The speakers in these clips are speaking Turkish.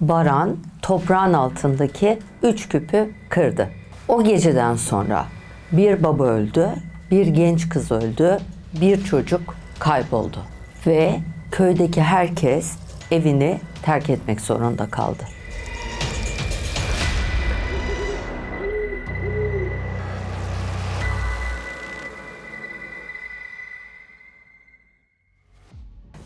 Baran toprağın altındaki 3 küpü kırdı. O geceden sonra bir baba öldü, bir genç kız öldü, bir çocuk kayboldu. Ve köydeki herkes evini terk etmek zorunda kaldı.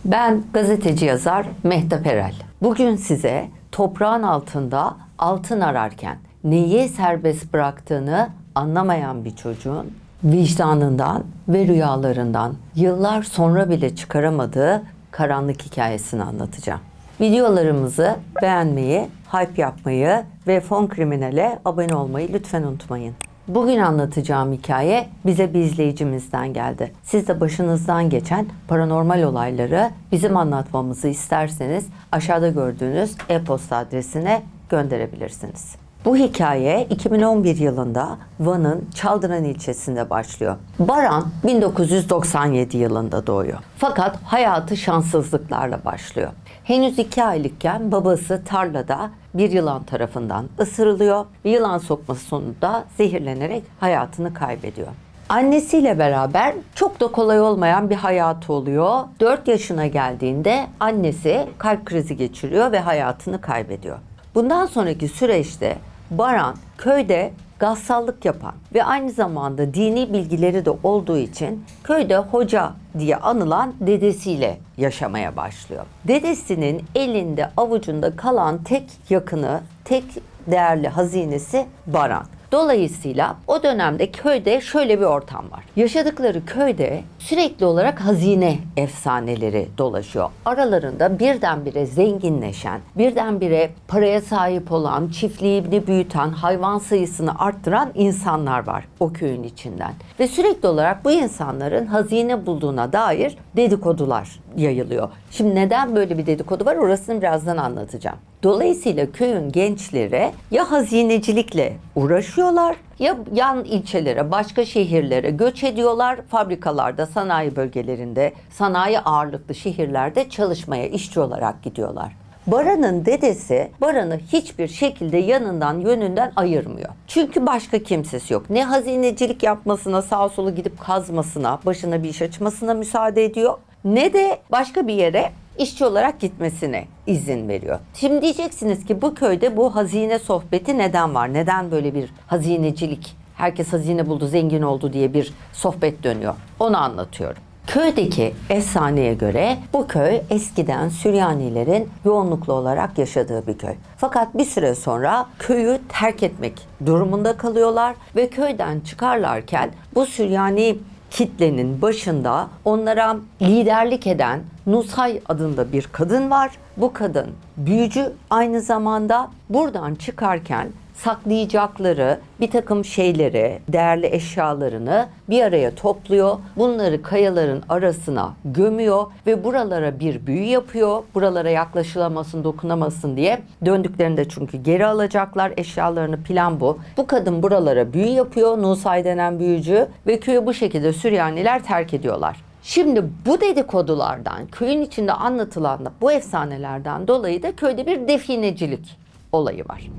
Ben gazeteci yazar Mehtap Erel. Bugün size toprağın altında altın ararken neyi serbest bıraktığını anlamayan bir çocuğun vicdanından ve rüyalarından yıllar sonra bile çıkaramadığı karanlık hikayesini anlatacağım. Videolarımızı beğenmeyi, hype yapmayı ve Fon Kriminal'e abone olmayı lütfen unutmayın. Bugün anlatacağım hikaye bize bir izleyicimizden geldi. Siz de başınızdan geçen paranormal olayları bizim anlatmamızı isterseniz aşağıda gördüğünüz e-posta adresine gönderebilirsiniz. Bu hikaye 2011 yılında Van'ın Çaldıran ilçesinde başlıyor. Baran 1997 yılında doğuyor. Fakat hayatı şanssızlıklarla başlıyor. Henüz 2 aylıkken babası tarlada bir yılan tarafından ısırılıyor ve yılan sokması sonunda zehirlenerek hayatını kaybediyor. Annesiyle beraber çok da kolay olmayan bir hayatı oluyor. 4 yaşına geldiğinde annesi kalp krizi geçiriyor ve hayatını kaybediyor. Bundan sonraki süreçte Baran köyde gassallık yapan ve aynı zamanda dini bilgileri de olduğu için köyde hoca diye anılan dedesiyle yaşamaya başlıyor. Dedesinin elinde avucunda kalan tek yakını, tek değerli hazinesi Baran. Dolayısıyla o dönemde köyde şöyle bir ortam var. Yaşadıkları köyde sürekli olarak hazine efsaneleri dolaşıyor. Aralarında birdenbire zenginleşen, birdenbire paraya sahip olan, çiftliğini büyüten, hayvan sayısını arttıran insanlar var o köyün içinden. Ve sürekli olarak bu insanların hazine bulduğuna dair dedikodular yayılıyor. Şimdi neden böyle bir dedikodu var orasını birazdan anlatacağım. Dolayısıyla köyün gençleri ya hazinecilikle uğraşıyorlar ya yan ilçelere, başka şehirlere göç ediyorlar. Fabrikalarda, sanayi bölgelerinde, sanayi ağırlıklı şehirlerde çalışmaya işçi olarak gidiyorlar. Baran'ın dedesi Baran'ı hiçbir şekilde yanından yönünden ayırmıyor. Çünkü başka kimsesi yok. Ne hazinecilik yapmasına, sağa sola gidip kazmasına, başına bir iş açmasına müsaade ediyor. Ne de başka bir yere işçi olarak gitmesine izin veriyor. Şimdi diyeceksiniz ki bu köyde bu hazine sohbeti neden var? Neden böyle bir hazinecilik, herkes hazine buldu, zengin oldu diye bir sohbet dönüyor? Onu anlatıyorum. Köydeki efsaneye göre bu köy eskiden Süryanilerin yoğunluklu olarak yaşadığı bir köy. Fakat bir süre sonra köyü terk etmek durumunda kalıyorlar ve köyden çıkarlarken bu Süryani kitlenin başında onlara liderlik eden Nusay adında bir kadın var. Bu kadın büyücü, aynı zamanda buradan çıkarken saklayacakları bir takım şeyleri, değerli eşyalarını bir araya topluyor. Bunları kayaların arasına gömüyor ve buralara bir büyü yapıyor. Buralara yaklaşılamasın, dokunamasın diye. Döndüklerinde çünkü geri alacaklar eşyalarını, plan bu. Bu kadın buralara büyü yapıyor, Nusay denen büyücü ve köyü bu şekilde Süryaniler terk ediyorlar. Şimdi bu dedikodulardan, köyün içinde anlatılan bu efsanelerden dolayı da köyde bir definecilik olayı var.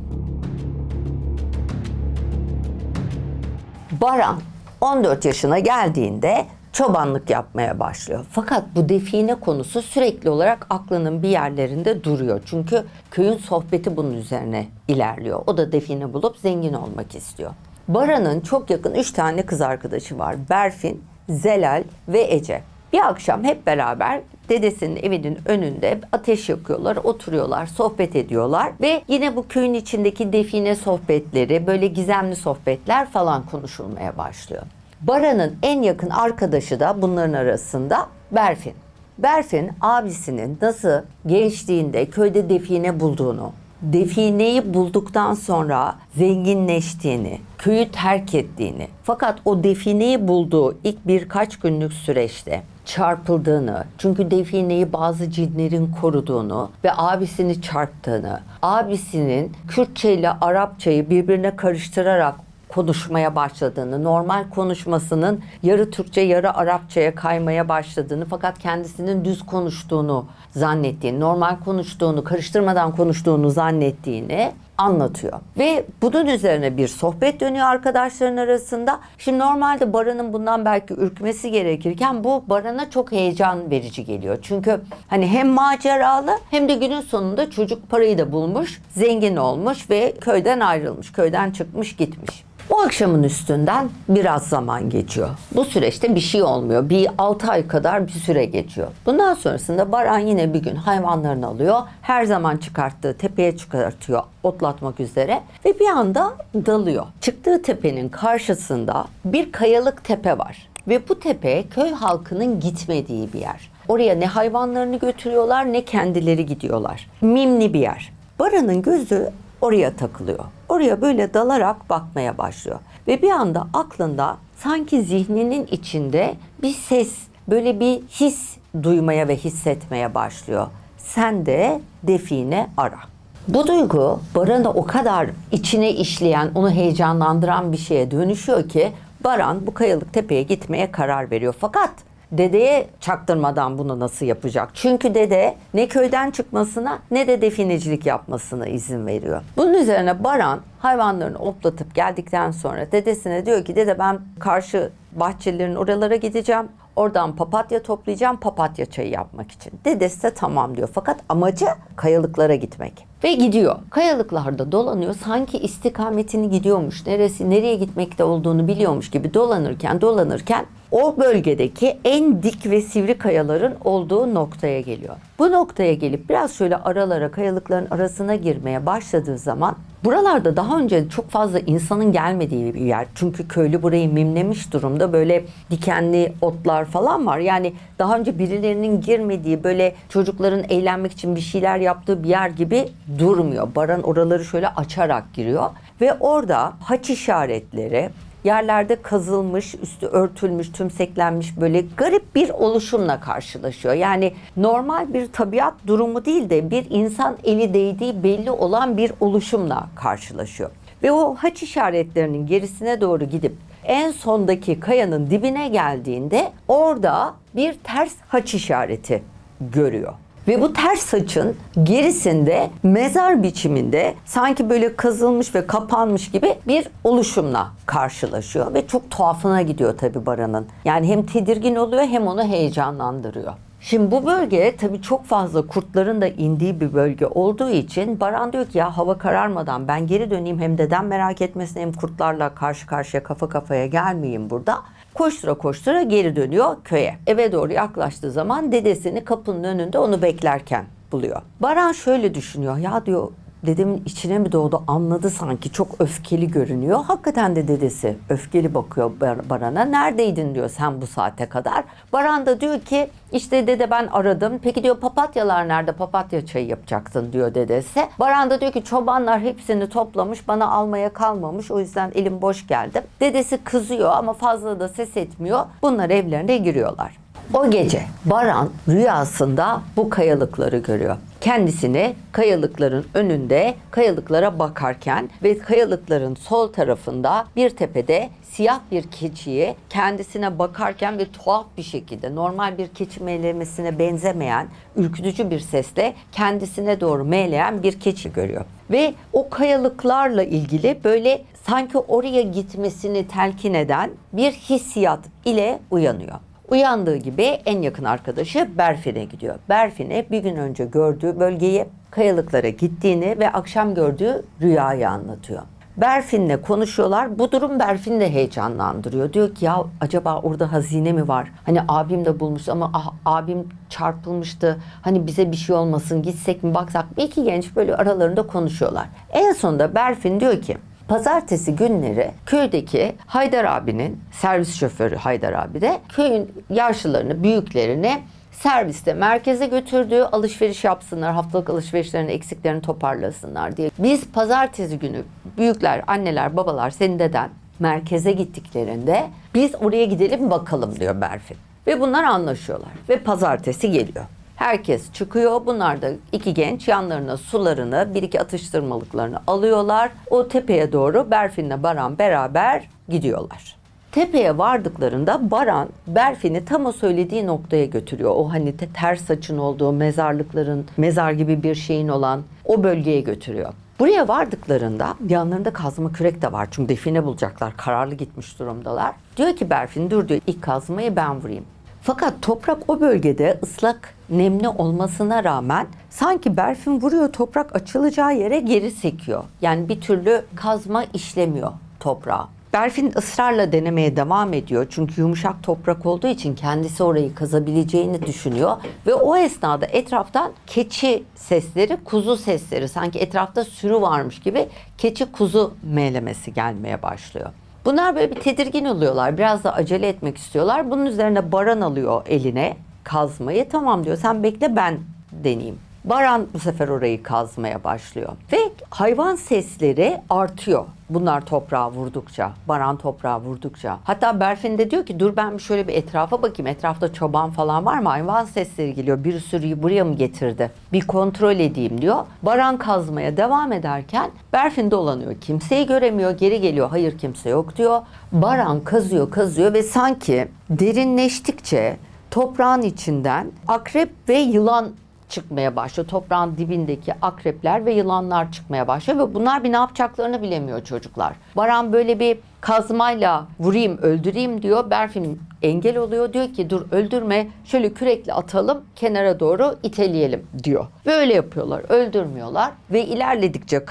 Baran 14 yaşına geldiğinde çobanlık yapmaya başlıyor. Fakat bu define konusu sürekli olarak aklının bir yerlerinde duruyor. Çünkü köyün sohbeti bunun üzerine ilerliyor. O da define bulup zengin olmak istiyor. Baran'ın çok yakın 3 tane kız arkadaşı var. Berfin, Zelal ve Ece. Bir akşam hep beraber dedesinin evinin önünde ateş yakıyorlar, oturuyorlar, sohbet ediyorlar ve yine bu köyün içindeki define sohbetleri, böyle gizemli sohbetler falan konuşulmaya başlıyor. Baran'ın en yakın arkadaşı da bunların arasında Berfin. Berfin abisinin nasıl gençliğinde köyde define bulduğunu, defineyi bulduktan sonra zenginleştiğini, köyü terk ettiğini, fakat o defineyi bulduğu ilk birkaç günlük süreçte çarpıldığını, çünkü defineyi bazı cinlerin koruduğunu ve abisini çarptığını, abisinin Kürtçe ile Arapçayı birbirine karıştırarak konuşmaya başladığını, normal konuşmasının yarı Türkçe yarı Arapçaya kaymaya başladığını fakat kendisinin düz konuştuğunu zannettiğini, normal konuştuğunu, karıştırmadan konuştuğunu zannettiğini anlatıyor. Ve bunun üzerine bir sohbet dönüyor arkadaşların arasında. Şimdi normalde Baran'ın bundan belki ürkmesi gerekirken bu Baran'a çok heyecan verici geliyor. Çünkü hani hem maceralı hem de günün sonunda çocuk parayı da bulmuş, zengin olmuş ve köyden ayrılmış, köyden çıkmış gitmiş. O akşamın üstünden biraz zaman geçiyor. Bu süreçte bir şey olmuyor. Bir 6 ay kadar bir süre geçiyor. Bundan sonrasında Baran yine bir gün hayvanlarını alıyor. Her zaman çıkarttığı tepeye çıkartıyor otlatmak üzere ve bir anda dalıyor. Çıktığı tepenin karşısında bir kayalık tepe var. Ve bu tepe köy halkının gitmediği bir yer. Oraya ne hayvanlarını götürüyorlar ne kendileri gidiyorlar. Mimli bir yer. Baran'ın gözü oraya takılıyor. Oraya böyle dalarak bakmaya başlıyor. Ve bir anda aklında sanki zihninin içinde bir ses, böyle bir his duymaya ve hissetmeye başlıyor. Sen de define ara. Bu duygu Baran'ı o kadar içine işleyen, onu heyecanlandıran bir şeye dönüşüyor ki Baran bu kayalık tepeye gitmeye karar veriyor. Fakat dedeye çaktırmadan bunu nasıl yapacak? Çünkü dede ne köyden çıkmasına ne de definecilik yapmasına izin veriyor. Bunun üzerine Baran hayvanlarını oplatıp geldikten sonra dedesine diyor ki dede ben karşı bahçelerin oralara gideceğim. Oradan papatya toplayacağım papatya çayı yapmak için. Dedesi de tamam diyor. Fakat amacı kayalıklara gitmek. Ve gidiyor. Kayalıklarda dolanıyor. Sanki istikametini gidiyormuş. Nereye gitmekte olduğunu biliyormuş gibi dolanırken o bölgedeki en dik ve sivri kayaların olduğu noktaya geliyor. Bu noktaya gelip biraz şöyle aralara, kayalıkların arasına girmeye başladığı zaman buralarda daha önce çok fazla insanın gelmediği bir yer. Çünkü köylü burayı mimlemiş durumda. Böyle dikenli otlar falan var. Yani daha önce birilerinin girmediği, böyle çocukların eğlenmek için bir şeyler yaptığı bir yer gibi durmuyor. Baran oraları şöyle açarak giriyor ve orada haç işaretleri, yerlerde kazılmış, üstü örtülmüş, tümseklenmiş böyle garip bir oluşumla karşılaşıyor. Yani normal bir tabiat durumu değil de bir insan eli değdiği belli olan bir oluşumla karşılaşıyor. Ve o haç işaretlerinin gerisine doğru gidip en sondaki kayanın dibine geldiğinde orada bir ters haç işareti görüyor. Ve bu ters haçın gerisinde mezar biçiminde sanki böyle kazılmış ve kapanmış gibi bir oluşumla karşılaşıyor. Ve çok tuhafına gidiyor tabii Baran'ın. Yani hem tedirgin oluyor hem onu heyecanlandırıyor. Şimdi bu bölge tabii çok fazla kurtların da indiği bir bölge olduğu için Baran diyor ki ya hava kararmadan ben geri döneyim hem dedem merak etmesin hem kurtlarla karşı karşıya kafa kafaya gelmeyeyim burada. Koştura koştura geri dönüyor köye. Eve doğru yaklaştığı zaman dedesini kapının önünde onu beklerken buluyor. Baran şöyle düşünüyor ya diyor dedemin içine mi doğdu anladı sanki çok öfkeli görünüyor. Hakikaten de dedesi öfkeli bakıyor Baran'a. Neredeydin diyor sen bu saate kadar. Baran da diyor ki işte dede ben aradım. Peki diyor papatyalar nerede? Papatya çayı yapacaktın diyor dedesi. Baran da diyor ki çobanlar hepsini toplamış bana almaya kalmamış. O yüzden elim boş geldim. Dedesi kızıyor ama fazla da ses etmiyor. Bunlar evlerine giriyorlar. O gece Baran rüyasında bu kayalıkları görüyor. Kendisini kayalıkların önünde kayalıklara bakarken ve kayalıkların sol tarafında bir tepede siyah bir keçiyi kendisine bakarken ve tuhaf bir şekilde normal bir keçi meylemesine benzemeyen ürkütücü bir sesle kendisine doğru meyleyen bir keçi görüyor. Ve o kayalıklarla ilgili böyle sanki oraya gitmesini telkin eden bir hissiyat ile uyanıyor. Uyandığı gibi en yakın arkadaşı Berfin'e gidiyor. Berfin'e bir gün önce gördüğü bölgeyi, kayalıklara gittiğini ve akşam gördüğü rüyayı anlatıyor. Berfin'le konuşuyorlar. Bu durum Berfin'i de heyecanlandırıyor. Diyor ki ya acaba orada hazine mi var? Hani abim de bulmuş ama abim çarpılmıştı. Hani bize bir şey olmasın gitsek mi baksak? Bir iki genç böyle aralarında konuşuyorlar. En sonunda Berfin diyor ki pazartesi günleri köydeki Haydar abinin, servis şoförü Haydar abi de köyün yaşlılarını, büyüklerini serviste merkeze götürdüğü alışveriş yapsınlar, haftalık alışverişlerini, eksiklerini toparlasınlar diye. Biz pazartesi günü büyükler, anneler, babalar, senin deden merkeze gittiklerinde biz oraya gidelim bakalım diyor Berfin. Ve bunlar anlaşıyorlar ve pazartesi geliyor. Herkes çıkıyor. Bunlar da iki genç yanlarına sularını, bir iki atıştırmalıklarını alıyorlar. O tepeye doğru Berfin'le Baran beraber gidiyorlar. Tepeye vardıklarında Baran Berfin'i tam o söylediği noktaya götürüyor. O hani ters saçın olduğu mezarlıkların, mezar gibi bir şeyin olan o bölgeye götürüyor. Buraya vardıklarında yanlarında kazma kürek de var. Çünkü define bulacaklar. Kararlı gitmiş durumdalar. Diyor ki Berfin dur diyor, ilk kazmayı ben vurayım. Fakat toprak o bölgede ıslak, nemli olmasına rağmen sanki Berfin vuruyor, toprak açılacağı yere geri sekiyor. Yani bir türlü kazma işlemiyor toprağa. Berfin ısrarla denemeye devam ediyor. Çünkü yumuşak toprak olduğu için kendisi orayı kazabileceğini düşünüyor. Ve o esnada etraftan keçi sesleri, kuzu sesleri, sanki etrafta sürü varmış gibi keçi kuzu meylemesi gelmeye başlıyor. Bunlar böyle bir tedirgin oluyorlar. Biraz da acele etmek istiyorlar. Bunun üzerine Baran alıyor eline kazmayı. Tamam diyor, sen bekle ben deneyeyim. Baran bu sefer orayı kazmaya başlıyor. Ve hayvan sesleri artıyor. Bunlar toprağa vurdukça, Baran toprağa vurdukça. Hatta Berfin de diyor ki dur ben şöyle bir etrafa bakayım. Etrafta çoban falan var mı? Hayvan sesleri geliyor. Bir sürüyü buraya mı getirdi? Bir kontrol edeyim diyor. Baran kazmaya devam ederken Berfin dolanıyor. Kimseyi göremiyor. Geri geliyor. Hayır kimse yok diyor. Baran kazıyor ve sanki derinleştikçe toprağın içinden akrep ve yılan çıkmaya başlıyor. Toprağın dibindeki akrepler ve yılanlar çıkmaya başlıyor ve bunlar bir ne yapacaklarını bilemiyor çocuklar. Baran böyle bir kazmayla vurayım, öldüreyim diyor. Berfin engel oluyor. Diyor ki dur öldürme, şöyle kürekle atalım, kenara doğru iteleyelim diyor. Ve öyle yapıyorlar. Öldürmüyorlar ve ilerledikçe,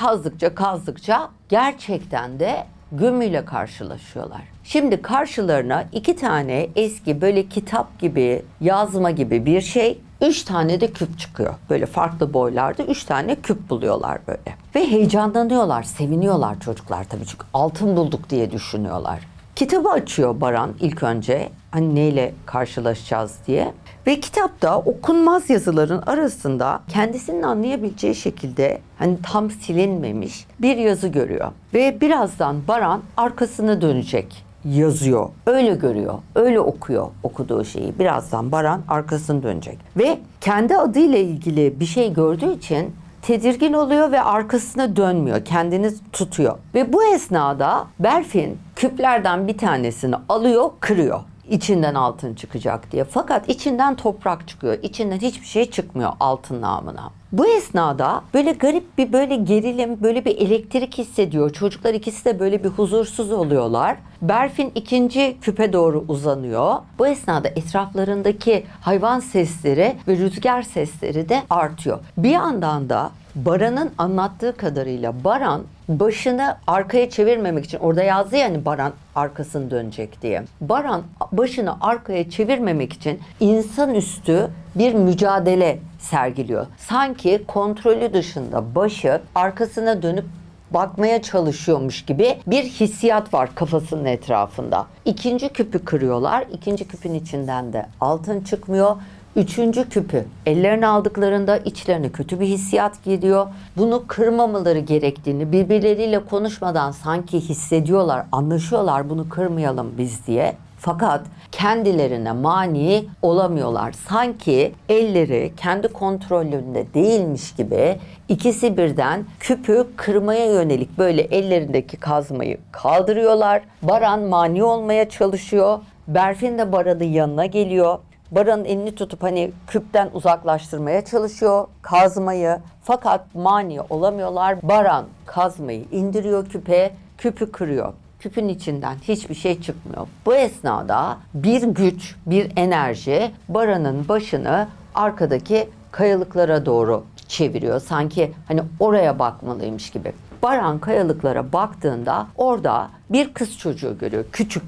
kazdıkça gerçekten de gömüyle karşılaşıyorlar. Şimdi karşılarına 2 tane eski böyle kitap gibi, yazma gibi bir şey, 3 tane de küp çıkıyor. Böyle farklı boylarda 3 tane küp buluyorlar böyle. Ve heyecanlanıyorlar, seviniyorlar çocuklar tabii çünkü altın bulduk diye düşünüyorlar. Kitabı açıyor Baran ilk önce, hani neyle karşılaşacağız diye. Ve kitapta okunmaz yazıların arasında kendisinin anlayabileceği şekilde hani tam silinmemiş bir yazı görüyor. Ve birazdan Baran arkasını dönecek yazıyor. Öyle görüyor, öyle okuyor okuduğu şeyi. Birazdan Baran arkasını dönecek. Ve kendi adıyla ilgili bir şey gördüğü için tedirgin oluyor ve arkasına dönmüyor. Kendini tutuyor. Ve bu esnada Berfin küplerden bir tanesini alıyor, kırıyor. İçinden altın çıkacak diye. Fakat içinden toprak çıkıyor. İçinden hiçbir şey çıkmıyor altın namına. Bu esnada böyle garip bir böyle gerilim, böyle bir elektrik hissediyor. Çocuklar ikisi de böyle bir huzursuz oluyorlar. Berfin ikinci küpe doğru uzanıyor. Bu esnada etraflarındaki hayvan sesleri ve rüzgar sesleri de artıyor. Bir yandan da Baran'ın anlattığı kadarıyla Baran başını arkaya çevirmemek için, orada yazdı ya hani Baran arkasını dönecek diye. Baran başını arkaya çevirmemek için insanüstü bir mücadele sergiliyor. Sanki kontrolü dışında başı arkasına dönüp bakmaya çalışıyormuş gibi bir hissiyat var kafasının etrafında. İkinci küpü kırıyorlar. İkinci küpün içinden de altın çıkmıyor. Üçüncü küpü ellerine aldıklarında içlerine kötü bir hissiyat geliyor. Bunu kırmamaları gerektiğini birbirleriyle konuşmadan sanki hissediyorlar, anlaşıyorlar bunu kırmayalım biz diye. Fakat kendilerine mani olamıyorlar. Sanki elleri kendi kontrolünde değilmiş gibi ikisi birden küpü kırmaya yönelik böyle ellerindeki kazmayı kaldırıyorlar. Baran mani olmaya çalışıyor. Berfin de Baran'ın yanına geliyor. Baran'ın elini tutup hani küpten uzaklaştırmaya çalışıyor kazmayı. Fakat mani olamıyorlar. Baran kazmayı indiriyor küpe, küpü kırıyor. Küpün içinden hiçbir şey çıkmıyor. Bu esnada bir güç, bir enerji Baran'ın başını arkadaki kayalıklara doğru çeviriyor. Sanki hani oraya bakmalıymış gibi. Baran kayalıklara baktığında orada bir kız çocuğu görüyor. Küçük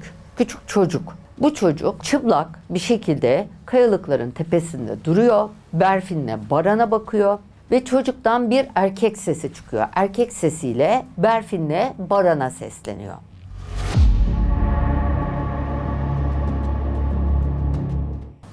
çocuk. Bu çocuk çıplak bir şekilde kayalıkların tepesinde duruyor. Berfin'le Baran'a bakıyor ve çocuktan bir erkek sesi çıkıyor. Erkek sesiyle Berfin'le Baran'a sesleniyor.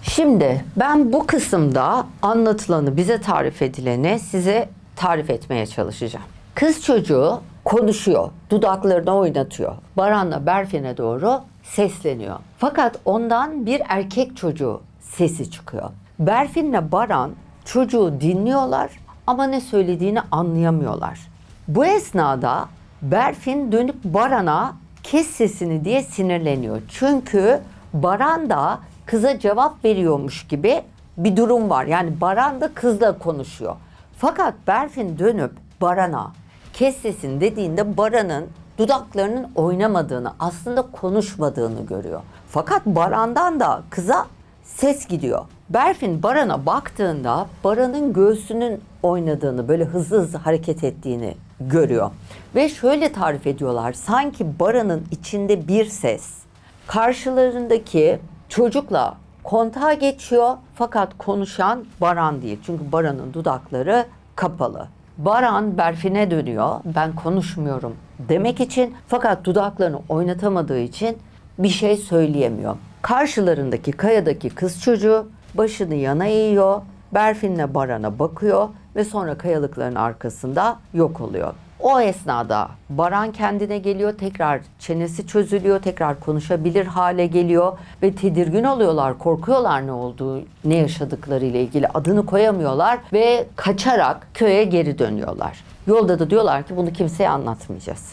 Şimdi ben bu kısımda anlatılanı, bize tarif edileni size tarif etmeye çalışacağım. Kız çocuğu konuşuyor, dudaklarını oynatıyor. Baran'la Berfin'e doğru sesleniyor. Fakat ondan bir erkek çocuğu sesi çıkıyor. Berfin'le Baran çocuğu dinliyorlar ama ne söylediğini anlayamıyorlar. Bu esnada Berfin dönüp Baran'a kes sesini diye sinirleniyor. Çünkü Baran da kıza cevap veriyormuş gibi bir durum var. Yani Baran da kızla konuşuyor. Fakat Berfin dönüp Baran'a kes sesini dediğinde Baran'ın dudaklarının oynamadığını, aslında konuşmadığını görüyor. Fakat Baran'dan da kıza ses gidiyor. Berfin Baran'a baktığında Baran'ın göğsünün oynadığını, böyle hızlı hızlı hareket ettiğini görüyor. Ve şöyle tarif ediyorlar. Sanki Baran'ın içinde bir ses karşılarındaki çocukla kontağa geçiyor, fakat konuşan Baran değil. Çünkü Baran'ın dudakları kapalı. Baran Berfin'e dönüyor. Ben konuşmuyorum demek için, fakat dudaklarını oynatamadığı için bir şey söyleyemiyor. Karşılarındaki kayadaki kız çocuğu başını yana eğiyor. Berfin'le Baran'a bakıyor ve sonra kayalıkların arkasında yok oluyor. O esnada Baran kendine geliyor, tekrar çenesi çözülüyor, tekrar konuşabilir hale geliyor ve tedirgin oluyorlar, korkuyorlar ne olduğu, ne yaşadıkları ile ilgili, adını koyamıyorlar ve kaçarak köye geri dönüyorlar. Yolda da diyorlar ki bunu kimseye anlatmayacağız.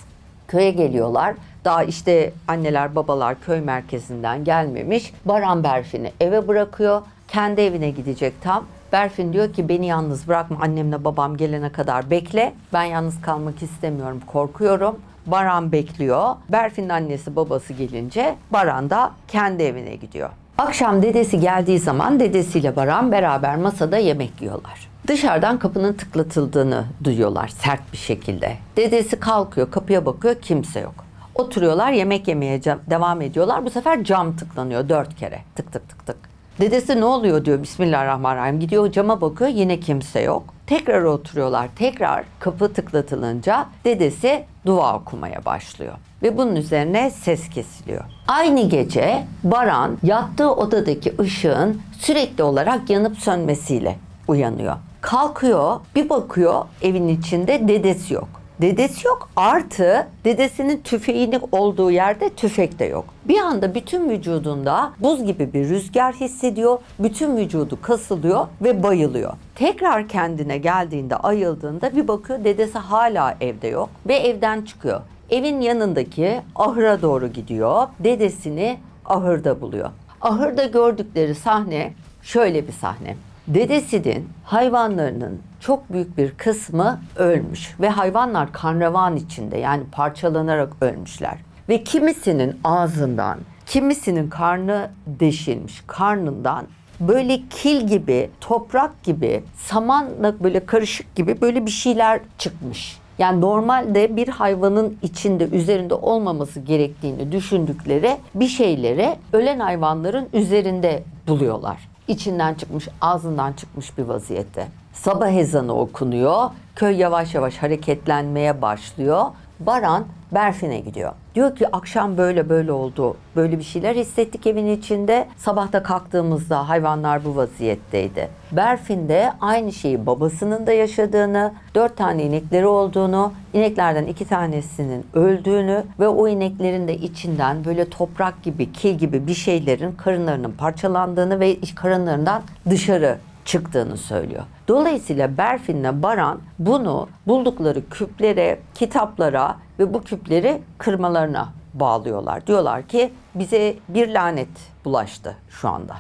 Köye geliyorlar. Daha işte anneler babalar köy merkezinden gelmemiş. Baran Berfin'i eve bırakıyor. Kendi evine gidecek tam. Berfin diyor ki beni yalnız bırakma, annemle babam gelene kadar bekle. Ben yalnız kalmak istemiyorum, korkuyorum. Baran bekliyor. Berfin'in annesi babası gelince Baran da kendi evine gidiyor. Akşam dedesi geldiği zaman dedesiyle Baran beraber masada yemek yiyorlar. Dışarıdan kapının tıklatıldığını duyuyorlar sert bir şekilde. Dedesi kalkıyor, kapıya bakıyor, kimse yok. Oturuyorlar, yemek yemeye devam ediyorlar. Bu sefer cam tıklanıyor 4 kere. Tık tık tık tık. Dedesi ne oluyor diyor, Bismillahirrahmanirrahim. Gidiyor cama bakıyor, yine kimse yok. Tekrar oturuyorlar. Tekrar kapı tıklatılınca dedesi dua okumaya başlıyor. Ve bunun üzerine ses kesiliyor. Aynı gece Baran yattığı odadaki ışığın sürekli olarak yanıp sönmesiyle uyanıyor. Kalkıyor, bir bakıyor evin içinde dedesi yok. Dedesi yok, artı dedesinin tüfeğinin olduğu yerde tüfek de yok. Bir anda bütün vücudunda buz gibi bir rüzgar hissediyor. Bütün vücudu kasılıyor ve bayılıyor. Tekrar kendine geldiğinde, ayıldığında bir bakıyor dedesi hala evde yok ve evden çıkıyor. Evin yanındaki ahıra doğru gidiyor. Dedesini ahırda buluyor. Ahırda gördükleri sahne şöyle bir sahne. Dedesinin hayvanlarının çok büyük bir kısmı ölmüş ve hayvanlar kan revan içinde, yani parçalanarak ölmüşler. Ve kimisinin ağzından, kimisinin karnı deşilmiş, karnından böyle kil gibi, toprak gibi, samanla böyle karışık gibi böyle bir şeyler çıkmış. Yani normalde bir hayvanın içinde, üzerinde olmaması gerektiğini düşündükleri bir şeyleri ölen hayvanların üzerinde buluyorlar. İçinden çıkmış, ağzından çıkmış bir vaziyette. Sabah ezanı okunuyor. Köy yavaş yavaş hareketlenmeye başlıyor. Baran Berfin'e gidiyor. Diyor ki akşam böyle böyle oldu. Böyle bir şeyler hissettik evin içinde. Sabahta kalktığımızda hayvanlar bu vaziyetteydi. Berfin de aynı şeyi babasının da yaşadığını, 4 tane inekleri olduğunu, ineklerden 2 tanesinin öldüğünü ve o ineklerin de içinden böyle toprak gibi, kil gibi bir şeylerin karınlarının parçalandığını ve karınlarından dışarı çıktığını söylüyor. Dolayısıyla Berfin'le Baran bunu buldukları küplere, kitaplara ve bu küpleri kırmalarına bağlıyorlar. Diyorlar ki bize bir lanet bulaştı şu anda.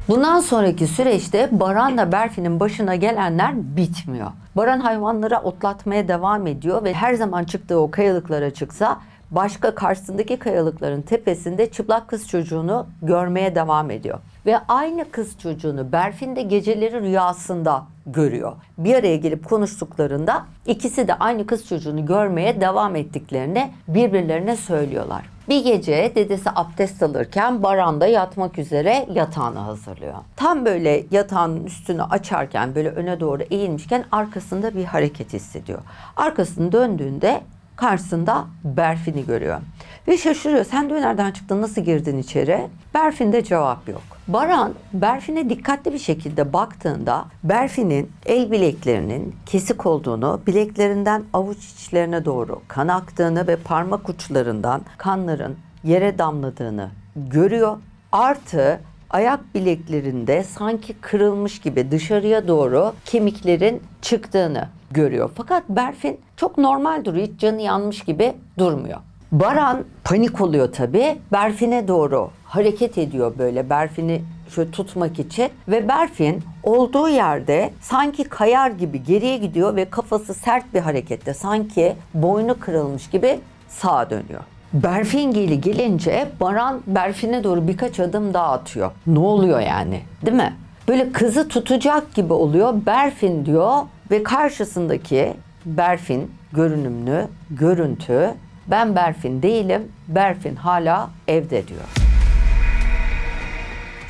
Bundan sonraki süreçte Baran'la Berfin'in başına gelenler bitmiyor. Baran hayvanlara otlatmaya devam ediyor ve her zaman çıktığı o kayalıklara çıksa başka karşısındaki kayalıkların tepesinde çıplak kız çocuğunu görmeye devam ediyor. Ve aynı kız çocuğunu Berfin de geceleri rüyasında görüyor. Bir araya gelip konuştuklarında ikisi de aynı kız çocuğunu görmeye devam ettiklerini birbirlerine söylüyorlar. Bir gece dedesi abdest alırken Baran da yatmak üzere yatağını hazırlıyor. Tam böyle yatağın üstünü açarken, böyle öne doğru eğilmişken arkasında bir hareket hissediyor. Arkasını döndüğünde karşısında Berfin'i görüyor. Ve şaşırıyor. Sen de nereden çıktın? Nasıl girdin içeri? Berfin'de cevap yok. Baran Berfin'e dikkatli bir şekilde baktığında Berfin'in el bileklerinin kesik olduğunu, bileklerinden avuç içlerine doğru kan aktığını ve parmak uçlarından kanların yere damladığını görüyor. Artı ayak bileklerinde sanki kırılmış gibi dışarıya doğru kemiklerin çıktığını görüyor. Fakat Berfin çok normal duruyor. Hiç canı yanmış gibi durmuyor. Baran panik oluyor tabii. Berfin'e doğru hareket ediyor böyle. Berfin'i şöyle tutmak için ve Berfin olduğu yerde sanki kayar gibi geriye gidiyor ve kafası sert bir harekette sanki boynu kırılmış gibi sağa dönüyor. Berfin gelince Baran Berfin'e doğru birkaç adım daha atıyor. Ne oluyor yani? Değil mi? Böyle kızı tutacak gibi oluyor. Berfin diyor ve karşısındaki Berfin görünümlü görüntü ben Berfin değilim. Berfin hala evde diyor.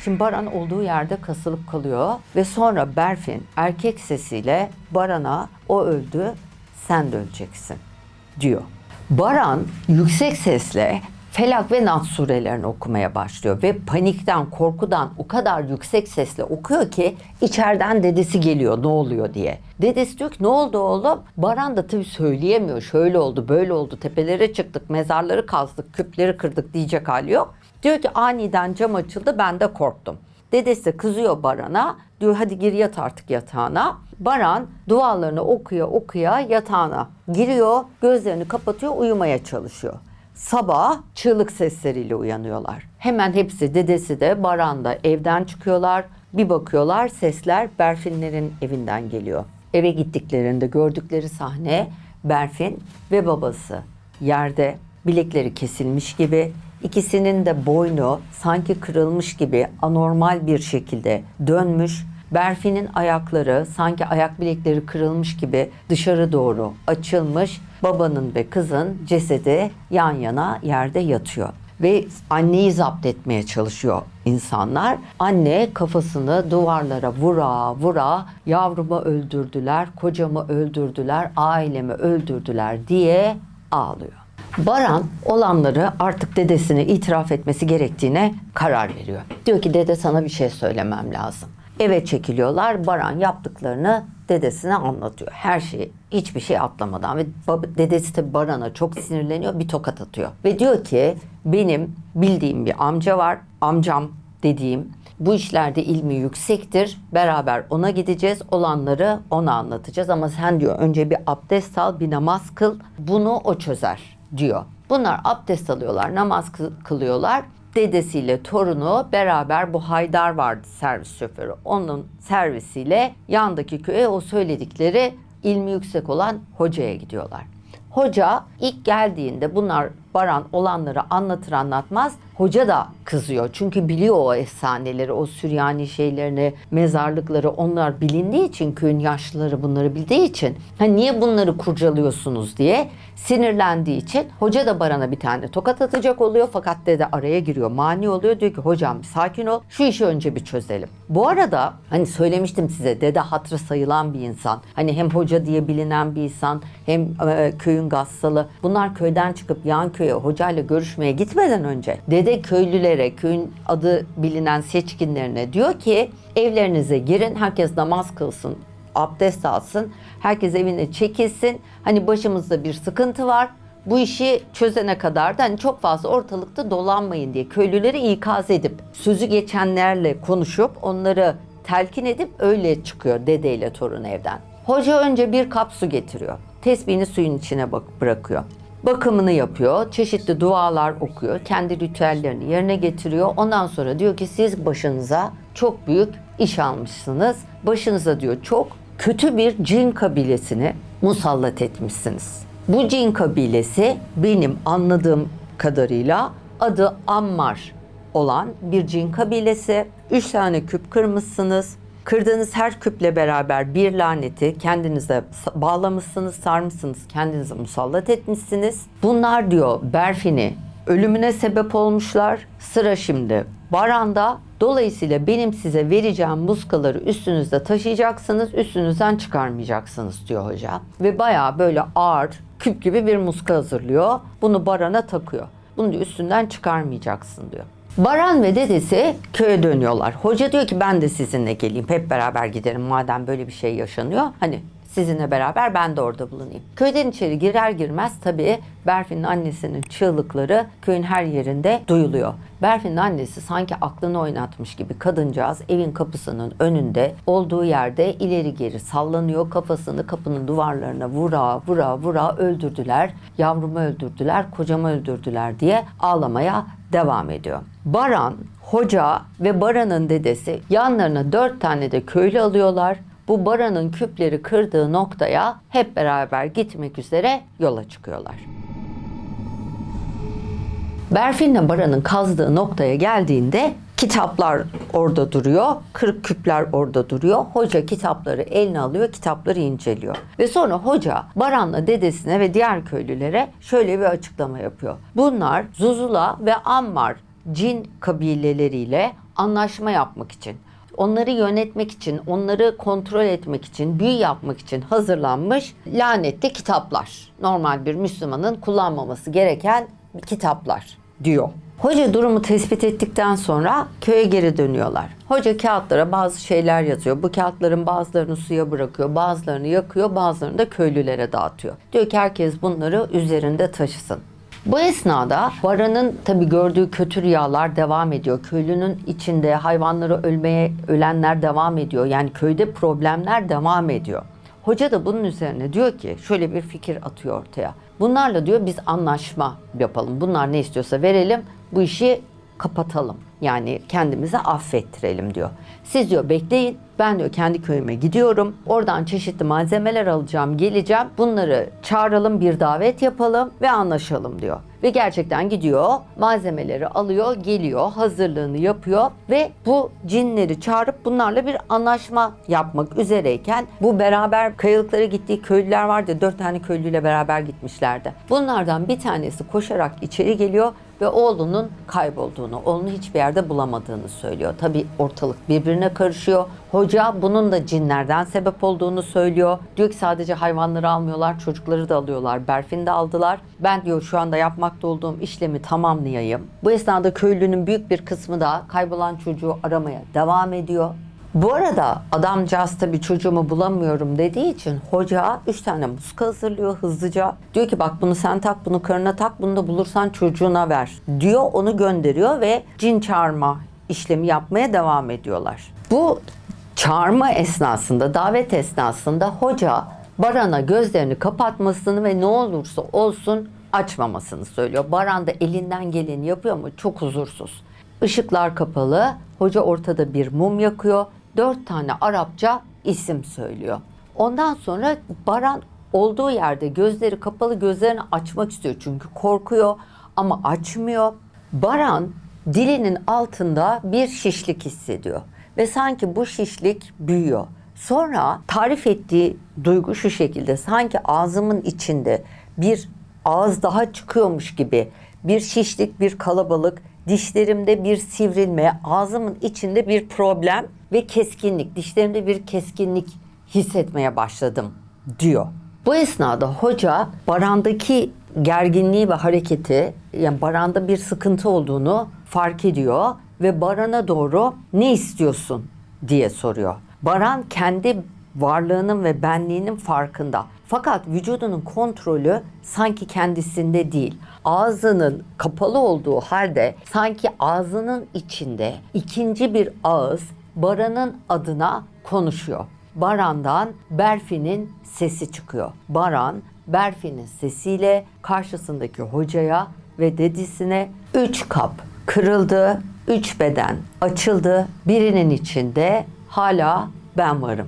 Şimdi Baran olduğu yerde kasılıp kalıyor ve sonra Berfin erkek sesiyle Baran'a o öldü, sen de öleceksin diyor. Baran yüksek sesle Felak ve Nas surelerini okumaya başlıyor ve panikten, korkudan o kadar yüksek sesle okuyor ki içeriden dedesi geliyor ne oluyor diye. Dedesi diyor ki ne oldu oğlum? Baran da tabii söyleyemiyor. Şöyle oldu, böyle oldu, tepelere çıktık, mezarları kazdık, küpleri kırdık diyecek hali yok. Diyor ki aniden cam açıldı, ben de korktum. Dedesi de kızıyor Baran'a. Diyor hadi gir yat artık yatağına. Baran dualarını okuya yatağına giriyor. Gözlerini kapatıyor, uyumaya çalışıyor. Sabah çığlık sesleriyle uyanıyorlar. Hemen hepsi dedesi de Baran da evden çıkıyorlar. Bir bakıyorlar sesler Berfinlerin evinden geliyor. Eve gittiklerinde gördükleri sahne Berfin ve babası yerde bilekleri kesilmiş gibi. İkisinin de boynu sanki kırılmış gibi anormal bir şekilde dönmüş. Berfin'in ayakları sanki ayak bilekleri kırılmış gibi dışarı doğru açılmış. Babanın ve kızın cesedi yan yana yerde yatıyor. Ve anneyi zapt etmeye çalışıyor insanlar. Anne kafasını duvarlara vura yavrumu öldürdüler, kocamı öldürdüler, ailemi öldürdüler diye ağlıyor. Baran olanları artık dedesine itiraf etmesi gerektiğine karar veriyor. Diyor ki dede sana bir şey söylemem lazım. Eve çekiliyorlar. Baran yaptıklarını dedesine anlatıyor. Her şeyi, hiçbir şey atlamadan ve dedesi tabii Baran'a çok sinirleniyor, bir tokat atıyor. Ve diyor ki benim bildiğim bir amca var. Amcam dediğim bu işlerde ilmi yüksektir. Beraber ona gideceğiz. Olanları ona anlatacağız ama sen diyor önce bir abdest al, bir namaz kıl. Bunu o çözer diyor. Bunlar abdest alıyorlar, namaz kılıyorlar. Dedesiyle torunu beraber bu Haydar vardı servis şoförü. Onun servisiyle yandaki köye o söyledikleri ilmi yüksek olan hocaya gidiyorlar. Hoca ilk geldiğinde bunlar Baran olanları anlatır anlatmaz hoca da kızıyor. Çünkü biliyor o efsaneleri, o Süryani şeylerini, mezarlıkları onlar bilindiği için köyün yaşlıları bunları bildiği için hani niye bunları kurcalıyorsunuz diye sinirlendiği için hoca da Baran'a bir tane tokat atacak oluyor fakat dede araya giriyor, mani oluyor. Diyor ki hocam bir sakin ol, şu işi önce bir çözelim. Bu arada hani söylemiştim size dede hatırı sayılan bir insan. Hani hem hoca diye bilinen bir insan hem köyün gassalı. Bunlar köyden çıkıp yan köye hocayla görüşmeye gitmeden önce dede köylülere, köyün adı bilinen seçkinlerine diyor ki evlerinize girin, herkes namaz kılsın, abdest alsın, herkes evine çekilsin. Hani başımızda bir sıkıntı var. Bu işi çözene kadar da hani çok fazla ortalıkta dolanmayın diye köylüleri ikaz edip sözü geçenlerle konuşup onları telkin edip öyle çıkıyor dedeyle torun evden. Hoca önce bir kap su getiriyor. Tesbihini suyun içine bırakıyor. Bakımını yapıyor, çeşitli dualar okuyor, kendi ritüellerini yerine getiriyor. Ondan sonra diyor ki siz başınıza çok büyük iş almışsınız. Başınıza diyor çok kötü bir cin kabilesini musallat etmişsiniz. Bu cin kabilesi benim anladığım kadarıyla adı Ammar olan bir cin kabilesi. 3 tane küp kırmışsınız. Kırdığınız her küple beraber bir laneti kendinize bağlamışsınız, sarmışsınız, kendinize musallat etmişsiniz. Bunlar diyor Berfin'i ölümüne sebep olmuşlar. Sıra şimdi Baran'da. Dolayısıyla benim size vereceğim muskaları üstünüzde taşıyacaksınız, üstünüzden çıkarmayacaksınız diyor hoca. Ve bayağı böyle ağır, küp gibi bir muska hazırlıyor. Bunu Baran'a takıyor. Bunu diyor üstünden çıkarmayacaksın diyor. Baran ve dedesi köye dönüyorlar. Hoca diyor ki ben de sizinle geleyim. Hep beraber gidelim madem böyle bir şey yaşanıyor. Hani sizinle beraber ben de orada bulunayım. Köyden içeri girer girmez tabii Berfin'in annesinin çığlıkları köyün her yerinde duyuluyor. Berfin'in annesi sanki aklını oynatmış gibi kadıncağız evin kapısının önünde olduğu yerde ileri geri sallanıyor. Kafasını kapının duvarlarına vura öldürdüler. Yavrumu öldürdüler, kocamı öldürdüler diye ağlamaya devam ediyor. Baran, hoca ve Baran'ın dedesi yanlarına 4 tane de köylü alıyorlar. Bu Baran'ın küpleri kırdığı noktaya hep beraber gitmek üzere yola çıkıyorlar. Berfin'le Baran'ın kazdığı noktaya geldiğinde kitaplar orada duruyor, kırık küpler orada duruyor. Hoca kitapları eline alıyor, kitapları inceliyor. Ve sonra hoca Baran'la dedesine ve diğer köylülere şöyle bir açıklama yapıyor. Bunlar Zuzula ve Ammar cin kabileleriyle anlaşma yapmak için, onları yönetmek için, onları kontrol etmek için, büyü yapmak için hazırlanmış lanetli kitaplar. Normal bir Müslümanın kullanmaması gereken kitaplar diyor. Hoca durumu tespit ettikten sonra köye geri dönüyorlar. Hoca kağıtlara bazı şeyler yazıyor. Bu kağıtların bazılarını suya bırakıyor, bazılarını yakıyor, bazılarını da köylülere dağıtıyor. Diyor ki herkes bunları üzerinde taşısın. Bu esnada Baran'ın tabii gördüğü kötü rüyalar devam ediyor. Köylünün içinde hayvanları ölenler devam ediyor. Yani köyde problemler devam ediyor. Hoca da bunun üzerine diyor ki şöyle bir fikir atıyor ortaya. Bunlarla diyor biz anlaşma yapalım. Bunlar ne istiyorsa verelim. Bu işi kapatalım. Yani kendimizi affettirelim diyor. Siz diyor bekleyin. Ben diyor kendi köyüme gidiyorum. Oradan çeşitli malzemeler alacağım, geleceğim. Bunları çağıralım, bir davet yapalım ve anlaşalım diyor. Ve gerçekten gidiyor, malzemeleri alıyor, geliyor, hazırlığını yapıyor ve bu cinleri çağırıp bunlarla bir anlaşma yapmak üzereyken bu beraber kayalıklara gittiği köylüler vardı. 4 tane köylüyle beraber gitmişlerdi. Bunlardan bir tanesi koşarak içeri geliyor ve oğlunun kaybolduğunu, oğlunu hiçbir yerde bulamadığını söylüyor. Tabii ortalık birbirine karışıyor. Hoca bunun da cinlerden sebep olduğunu söylüyor. Diyor ki sadece hayvanları almıyorlar, çocukları da alıyorlar. Berfin'i de aldılar. Ben diyor şu anda yapmakta olduğum işlemi tamamlayayım. Bu esnada köylünün büyük bir kısmı da kaybolan çocuğu aramaya devam ediyor. Bu arada adamcağız tabii çocuğumu bulamıyorum dediği için hoca 3 tane muska hazırlıyor hızlıca. Diyor ki bak bunu sen tak, bunu karına tak, bunu da bulursan çocuğuna ver diyor. Onu gönderiyor ve cin çağırma işlemi yapmaya devam ediyorlar. Bu çağırma esnasında, davet esnasında hoca Baran'a gözlerini kapatmasını ve ne olursa olsun açmamasını söylüyor. Baran da elinden geleni yapıyor ama çok huzursuz. Işıklar kapalı, hoca ortada bir mum yakıyor. 4 tane Arapça isim söylüyor. Ondan sonra Baran olduğu yerde gözleri kapalı, gözlerini açmak istiyor çünkü korkuyor ama açmıyor. Baran dilinin altında bir şişlik hissediyor ve sanki bu şişlik büyüyor. Sonra tarif ettiği duygu şu şekilde: sanki ağzımın içinde bir ağız daha çıkıyormuş gibi, bir şişlik, bir kalabalık, dişlerimde bir sivrilme, ağzımın içinde bir problem ve keskinlik, dişlerimde bir keskinlik hissetmeye başladım diyor. Bu esnada hoca Baran'daki gerginliği ve hareketi, yani Baran'da bir sıkıntı olduğunu fark ediyor ve Baran'a doğru ne istiyorsun diye soruyor. Baran kendi varlığının ve benliğinin farkında. Fakat vücudunun kontrolü sanki kendisinde değil. Ağzının kapalı olduğu halde sanki ağzının içinde ikinci bir ağız Baran'ın adına konuşuyor. Baran'dan Berfin'in sesi çıkıyor. Baran, Berfin'in sesiyle karşısındaki hocaya ve dedesine 3 kap kırıldı, 3 beden açıldı, birinin içinde hala ben varım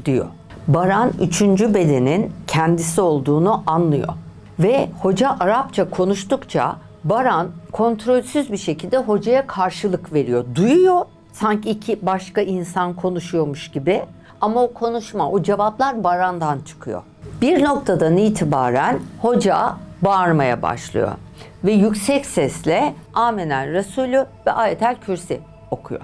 diyor. Baran 3. bedenin kendisi olduğunu anlıyor. Ve hoca Arapça konuştukça Baran kontrolsüz bir şekilde hocaya karşılık veriyor. Duyuyor, sanki iki başka insan konuşuyormuş gibi, ama o konuşma, o cevaplar Baran'dan çıkıyor. Bir noktadan itibaren hoca bağırmaya başlıyor ve yüksek sesle Amener Resulü ve Ayetel Kürsi okuyor.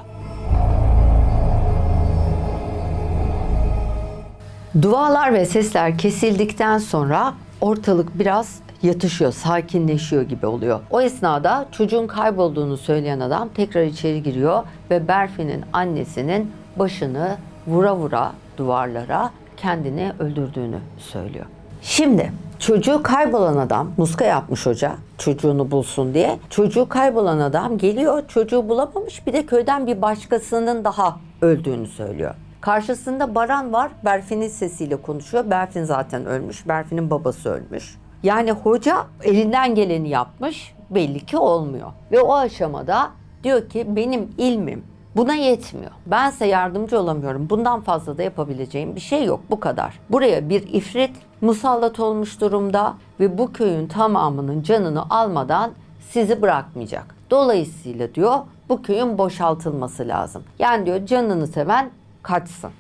Dualar ve sesler kesildikten sonra ortalık biraz yatışıyor, sakinleşiyor gibi oluyor. O esnada çocuğun kaybolduğunu söyleyen adam tekrar içeri giriyor ve Berfin'in annesinin başını vura vura duvarlara kendini öldürdüğünü söylüyor. Şimdi çocuğu kaybolan adam, muska yapmış hoca çocuğunu bulsun diye. Çocuğu kaybolan adam geliyor, çocuğu bulamamış, bir de köyden bir başkasının daha öldüğünü söylüyor. Karşısında Baran var, Berfin'in sesiyle konuşuyor. Berfin zaten ölmüş, Berfin'in babası ölmüş. Yani hoca elinden geleni yapmış, belli ki olmuyor. Ve o aşamada diyor ki benim ilmim buna yetmiyor. Ben size yardımcı olamıyorum. Bundan fazla da yapabileceğim bir şey yok. Bu kadar. Buraya bir ifrit musallat olmuş durumda ve bu köyün tamamının canını almadan sizi bırakmayacak. Dolayısıyla diyor bu köyün boşaltılması lazım. Yani diyor canını seven kaçsın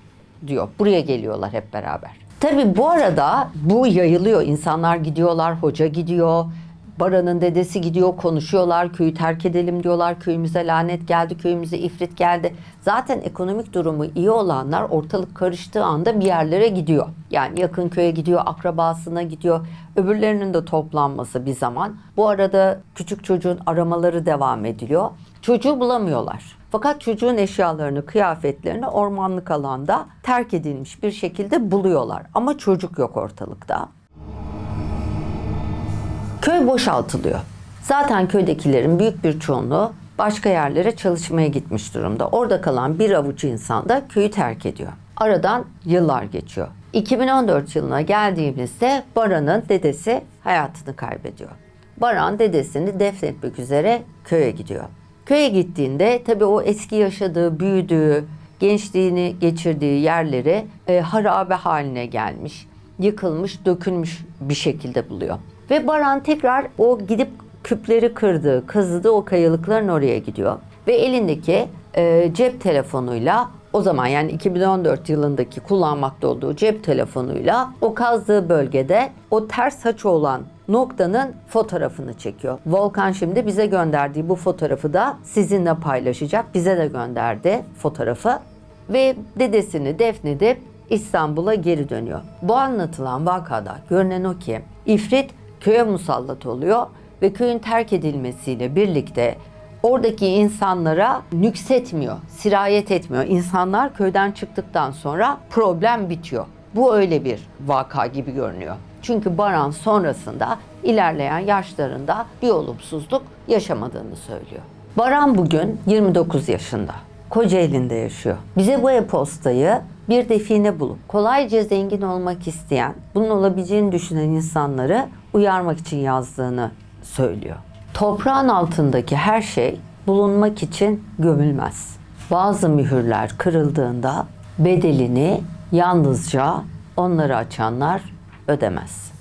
diyor. Buraya geliyorlar hep beraber. Tabii bu arada bu yayılıyor. İnsanlar gidiyorlar, hoca gidiyor. Baran'ın dedesi gidiyor, konuşuyorlar, köyü terk edelim diyorlar, köyümüze lanet geldi, köyümüze ifrit geldi. Zaten ekonomik durumu iyi olanlar ortalık karıştığı anda bir yerlere gidiyor. Yani yakın köye gidiyor, akrabasına gidiyor, öbürlerinin de toplanması bir zaman. Bu arada küçük çocuğun aramaları devam ediliyor. Çocuğu bulamıyorlar. Fakat çocuğun eşyalarını, kıyafetlerini ormanlık alanda terk edilmiş bir şekilde buluyorlar. Ama çocuk yok ortalıkta. Köy boşaltılıyor. Zaten köydekilerin büyük bir çoğunluğu başka yerlere çalışmaya gitmiş durumda. Orada kalan bir avuç insan da köyü terk ediyor. Aradan yıllar geçiyor. 2014 yılına geldiğimizde Baran'ın dedesi hayatını kaybediyor. Baran dedesini defnetmek üzere köye gidiyor. Köye gittiğinde tabii o eski yaşadığı, büyüdüğü, gençliğini geçirdiği yerleri harabe haline gelmiş, yıkılmış, dökülmüş bir şekilde buluyor. Ve Baran tekrar o gidip küpleri kırdığı, kazıdığı o kayalıkların oraya gidiyor. Ve elindeki cep telefonuyla, o zaman yani 2014 yılındaki kullanmakta olduğu cep telefonuyla o kazdığı bölgede o ters açı olan noktanın fotoğrafını çekiyor. Volkan şimdi bize gönderdiği bu fotoğrafı da sizinle paylaşacak. Bize de gönderdi fotoğrafı. Ve dedesini defnedip İstanbul'a geri dönüyor. Bu anlatılan vakada görünen o ki ifrit köye musallat oluyor ve köyün terk edilmesiyle birlikte oradaki insanlara nüksetmiyor, sirayet etmiyor. İnsanlar köyden çıktıktan sonra problem bitiyor. Bu öyle bir vaka gibi görünüyor. Çünkü Baran sonrasında ilerleyen yaşlarında bir olumsuzluk yaşamadığını söylüyor. Baran bugün 29 yaşında. Kocaeli'nde yaşıyor. Bize bu e-postayı bir define bulup kolayca zengin olmak isteyen, bunun olabileceğini düşünen insanları uyarmak için yazdığını söylüyor. Toprağın altındaki her şey bulunmak için gömülmez. Bazı mühürler kırıldığında bedelini yalnızca onları açanlar ödemez.